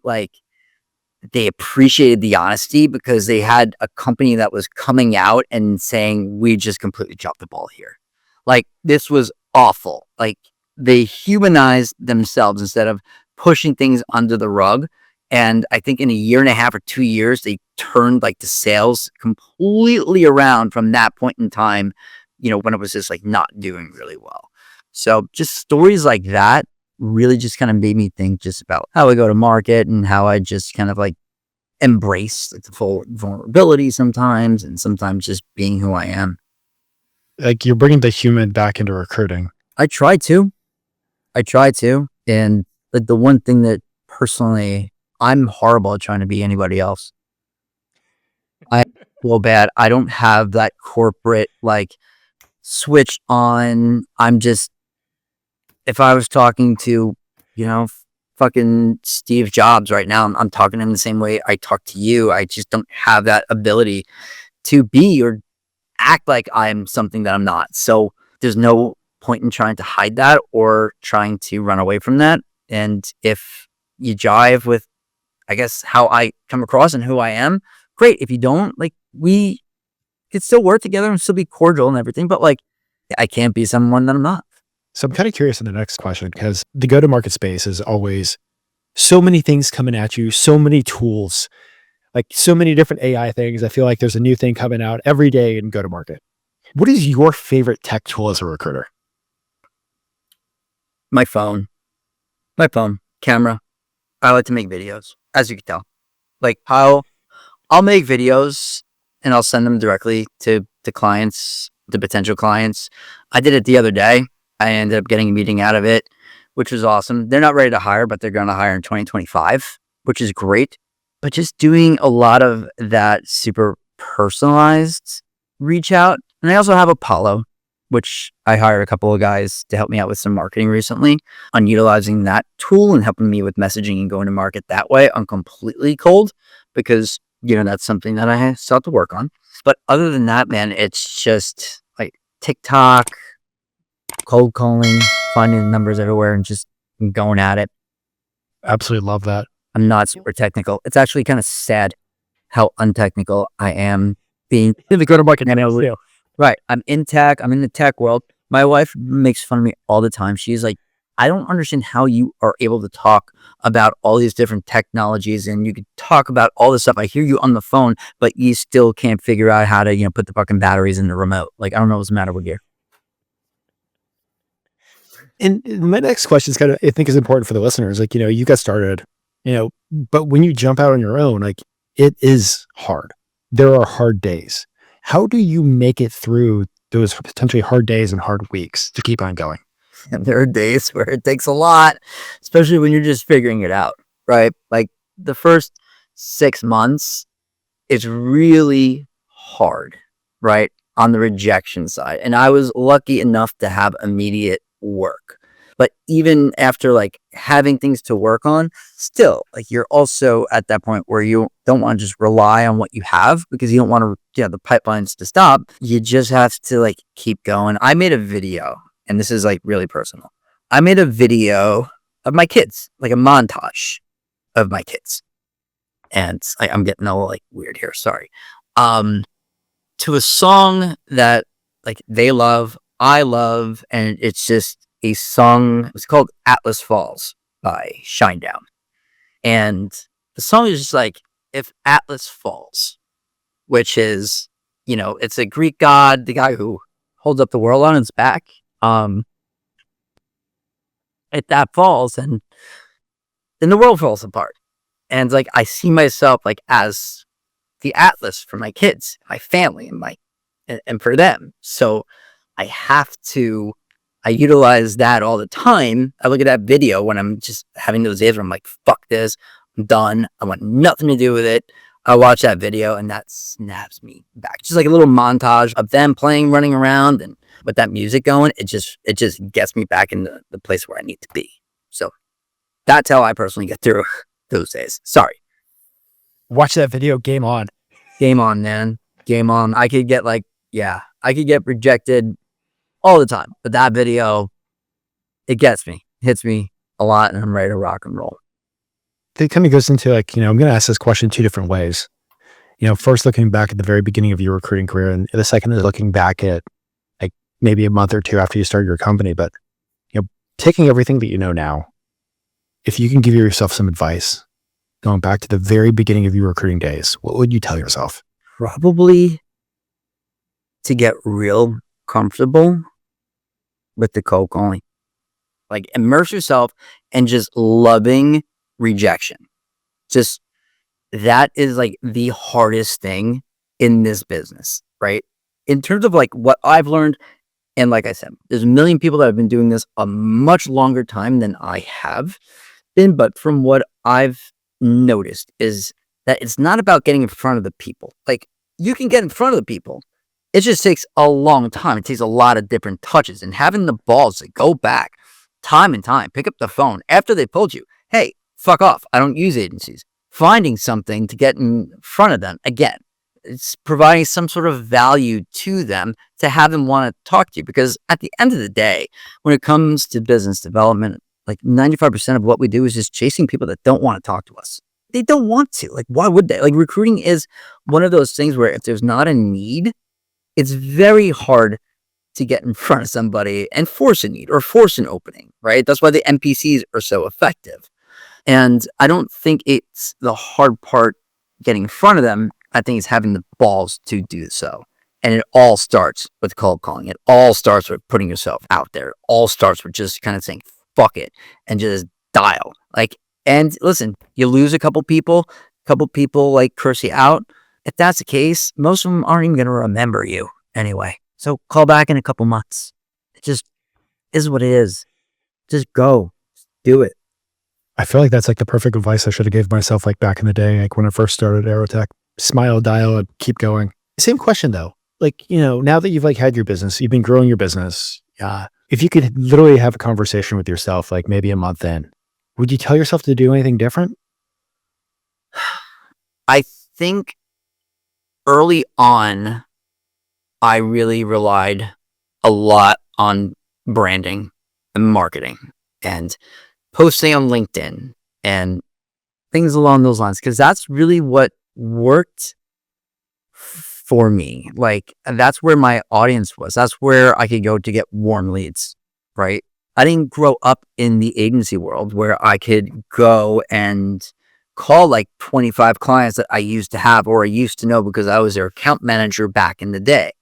they appreciated the honesty, because they had a company that was coming out and saying, we just completely dropped the ball here. Like, this was awful. Like, they humanized themselves instead of pushing things under the rug. And I think in a year and a half or 2 years, they turned like the sales completely around from that point in time, when it was just like not doing really well. So just stories like that really just kind of made me think just about how I go to market and how I just kind of like embrace like the full vulnerability sometimes, and sometimes just being who I am. Like, you're bringing the human back into recruiting. I try to. And like the one thing that personally, I'm horrible at trying to be anybody else. I feel bad. I don't have that corporate like switch on. I'm just, if I was talking to, fucking Steve Jobs right now, I'm talking to him the same way I talk to you. I just don't have that ability to be or act like I'm something that I'm not. So there's no point in trying to hide that or trying to run away from that. And if you jive with, I guess, how I come across and who I am, great. If you don't, like, we could still work together and still be cordial and everything, but like, I can't be someone that I'm not. So I'm kind of curious on the next question, because the go-to-market space is always so many things coming at you, so many tools, like so many different AI things. I feel like there's a new thing coming out every day in go-to-market. What is your favorite tech tool as a recruiter? My phone, camera. I like to make videos, as you can tell. Like, I'll make videos and I'll send them directly to clients, to potential clients. I did it the other day. I ended up getting a meeting out of it, which was awesome. They're not ready to hire, but they're going to hire in 2025, which is great. But just doing a lot of that super personalized reach out. And I also have Apollo, which I hired a couple of guys to help me out with some marketing recently on utilizing that tool and helping me with messaging and going to market that way. I'm completely cold because, that's something that I still have to work on. But other than that, man, it's just like TikTok, cold calling, finding numbers everywhere and just going at it. Absolutely love that. I'm not super technical. It's actually kind of sad how untechnical I am being in the go-to-market analyst. Right. I'm in tech. I'm in the tech world. My wife makes fun of me all the time. She's like, I don't understand how you are able to talk about all these different technologies and you could talk about all this stuff. I hear you on the phone, but you still can't figure out how to, put the fucking batteries in the remote. Like, I don't know what's the matter with you. And my next question is kind of, I think is important for the listeners. Like, you got started, but when you jump out on your own, like it is hard. There are hard days. How do you make it through those potentially hard days and hard weeks to keep on going? And there are days where it takes a lot, especially when you're just figuring it out, right? Like the first 6 months, it's really hard, right? On the rejection side. And I was lucky enough to have immediate work. But even after like having things to work on, still like you're also at that point where you don't want to just rely on what you have because you don't want to, the pipelines to stop. You just have to like keep going. I made a video, and this is like really personal. I made a video of my kids, like a montage of my kids. And I'm getting all like weird here. Sorry. To a song that like they love, I love, and it's just a song. It's called Atlas Falls by Shinedown. And the song is just like, if Atlas falls, which is, it's a Greek god, the guy who holds up the world on his back. If that falls, and then the world falls apart. And like, I see myself like as the Atlas for my kids, my family, and for them. So I utilize that all the time. I look at that video when I'm just having those days where I'm like, fuck this, I'm done. I want nothing to do with it. I watch that video and that snaps me back. Just like a little montage of them playing, running around, and with that music going, it just gets me back in the place where I need to be. So that's how I personally get through those days. Sorry. Watch that video. Game on. Game on, man. Game on. I could get rejected all the time, but that video, it gets me, hits me a lot, and I'm ready to rock and roll. It kind of goes into like, I'm going to ask this question 2 different ways. First looking back at the very beginning of your recruiting career, and the second is looking back at like maybe a month or 2 after you started your company. But, taking everything that you know now, if you can give yourself some advice, going back to the very beginning of your recruiting days, what would you tell yourself? Probably to get real comfortable with the cold calling. Like immerse yourself in just loving rejection. Just that is like the hardest thing in this business, right? In terms of like what I've learned, and like I said, there's a million people that have been doing this a much longer time than I have been, but from what I've noticed is that it's not about getting in front of the people. Like you can get in front of the people. It just takes a long time. It takes a lot of different touches, and having the balls to go back time and time, pick up the phone after they told you, hey, fuck off, I don't use agencies. Finding something to get in front of them. Again, it's providing some sort of value to them to have them want to talk to you. Because at the end of the day, when it comes to business development, like 95% of what we do is just chasing people that don't want to talk to us. They don't want to. Like, why would they? Like, recruiting is one of those things where if there's not a need, it's very hard to get in front of somebody and force a need or force an opening, right? That's why the NPCs are so effective. And I don't think it's the hard part getting in front of them. I think it's having the balls to do so. And it all starts with cold calling. It all starts with putting yourself out there. It all starts with just kind of saying, fuck it, and just dial. Like, and listen, you lose a couple people like curse you out. If that's the case, most of them aren't even going to remember you anyway. So call back in a couple months. It just is what it is. Just go. Just do it. I feel like that's like the perfect advice I should have gave myself like back in the day, like when I first started Aerotech. Smile, dial, and keep going. Same question though. Like, now that you've like had your business, you've been growing your business. If you could literally have a conversation with yourself, like maybe a month in, would you tell yourself to do anything different? I think early on, I really relied a lot on branding and marketing and posting on LinkedIn and things along those lines, because that's really what worked for me. Like, that's where my audience was. That's where I could go to get warm leads, right? I didn't grow up in the agency world where I could go and call like 25 clients that I used to have or I used to know because I was their account manager back in the day.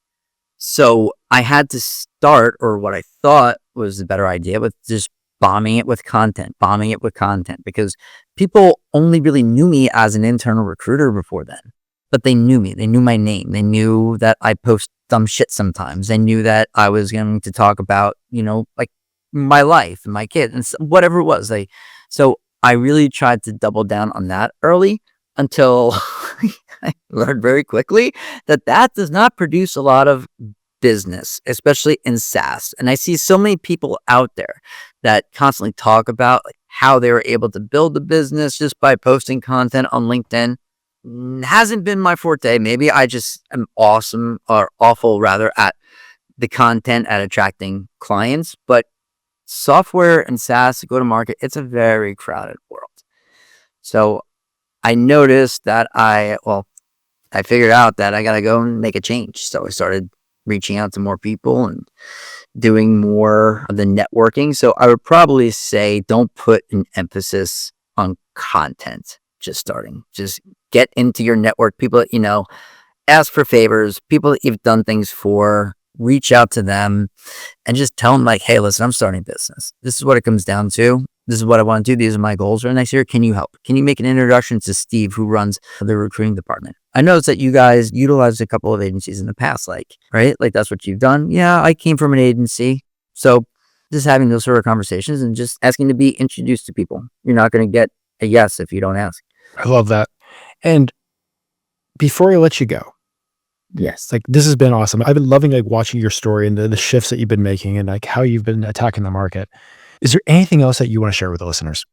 So I had to start, or what I thought was the better idea, with just bombing it with content, because people only really knew me as an internal recruiter before then. But they knew me. They knew my name. They knew that I post dumb shit sometimes. They knew that I was going to talk about, like my life and my kid and whatever it was. So I really tried to double down on that early until I learned very quickly that does not produce a lot of business, especially in SaaS. And I see so many people out there that constantly talk about like how they were able to build the business just by posting content on LinkedIn. Hasn't been my forte. Maybe I just am awful rather at the content, at attracting clients, but software and SaaS, go to market, it's a very crowded world. So I noticed that I figured out that I got to go and make a change. So I started reaching out to more people and doing more of the networking. So I would probably say don't put an emphasis on content just starting. Just get into your network, people that ask for favors, people that you've done things for, reach out to them and just tell them like, hey, listen, I'm starting a business. This is what it comes down to. This is what I want to do. These are my goals for next year. Can you help? Can you make an introduction to Steve, who runs the recruiting department? I noticed that you guys utilized a couple of agencies in the past, right? Like that's what you've done. Yeah, I came from an agency. So just having those sort of conversations and just asking to be introduced to people. You're not going to get a yes if you don't ask. I love that. And before I let you go, yes, like this has been awesome. I've been loving like watching your story and the shifts that you've been making and like how you've been attacking the market. Is there anything else that you want to share with the listeners?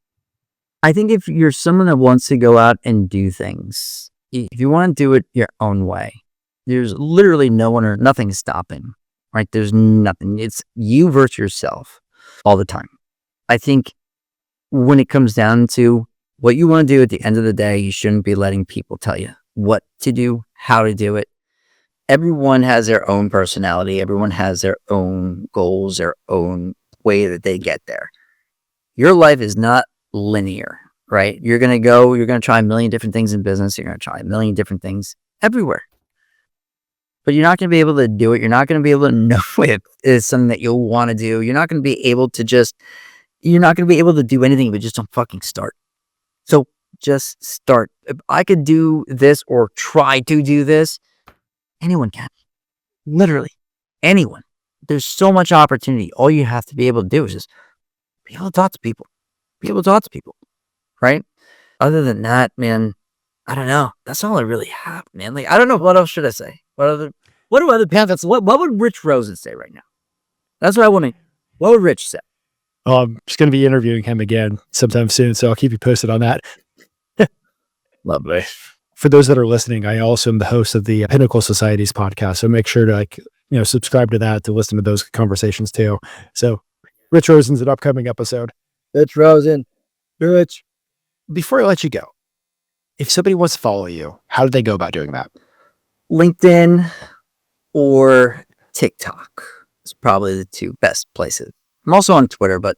I think if you're someone that wants to go out and do things, if you want to do it your own way, there's literally no one or nothing stopping, right? There's nothing. It's you versus yourself all the time. I think when it comes down to what you want to do at the end of the day, you shouldn't be letting people tell you what to do, how to do it. Everyone has their own personality. Everyone has their own goals, their own way that they get there. Your life is not linear, right? You're going to try a million different things in business. You're going to try a million different things everywhere. But you're not going to be able to do it. You're not going to be able to know if it's something that you'll want to do. You're not going to be able to do anything but just don't fucking start. So just start. If I could do this or try to do this, anyone can. Literally anyone. There's so much opportunity. All you have to be able to do is just be able to talk to people. Right? Other than that, man, I don't know. That's all I really have, man. Like, I don't know. What else should I say? What do other paths? What would Rich Rosen say right now? That's what I want to. What would Rich say? I'm just going to be interviewing him again sometime soon, so I'll keep you posted on that. Lovely. For those that are listening, I also am the host of the Pinnacle Society's podcast, so make sure to subscribe to that to listen to those conversations too. So, Rich Rosen's an upcoming episode. Rich Rosen. Rich. Before I let you go, if somebody wants to follow you, how do they go about doing that? LinkedIn or TikTok is probably the two best places. I'm also on Twitter, but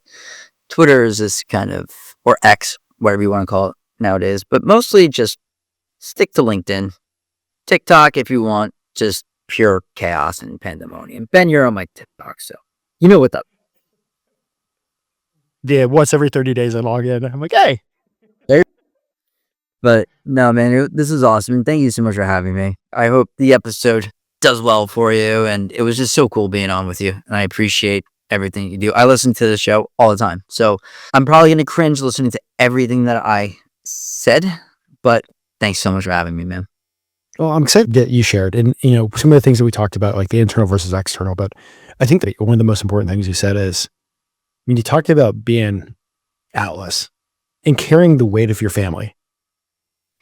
Twitter is this kind of, or X, whatever you want to call it nowadays, but mostly just stick to LinkedIn. TikTok, if you want, just pure chaos and pandemonium. Ben, you're on my TikTok, so you know what's up. Yeah, once every 30 days I log in. I'm like, hey. But no, man, this is awesome. Thank you so much for having me. I hope the episode does well for you. And it was just so cool being on with you. And I appreciate everything you do. I listen to the show all the time. So I'm probably going to cringe listening to everything that I said. But thanks so much for having me, man. Well, I'm excited that you shared. And, some of the things that we talked about, like the internal versus external. But I think that one of the most important things you said is, you talked about being Atlas and carrying the weight of your family.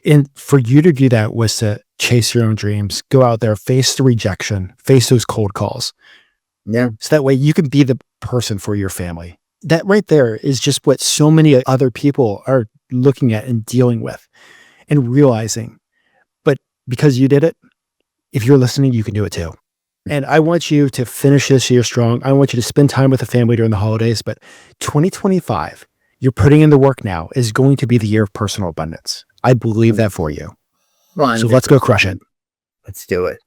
And for you to do that was to chase your own dreams, go out there, face the rejection, face those cold calls. Yeah. So that way you can be the person for your family. That right there is just what so many other people are looking at and dealing with and realizing. But because you did it, if you're listening, you can do it too. And I want you to finish this year strong. I want you to spend time with the family during the holidays, but 2025, you're putting in the work now, is going to be the year of personal abundance. I believe that for you. So let's go crush it. Let's do it.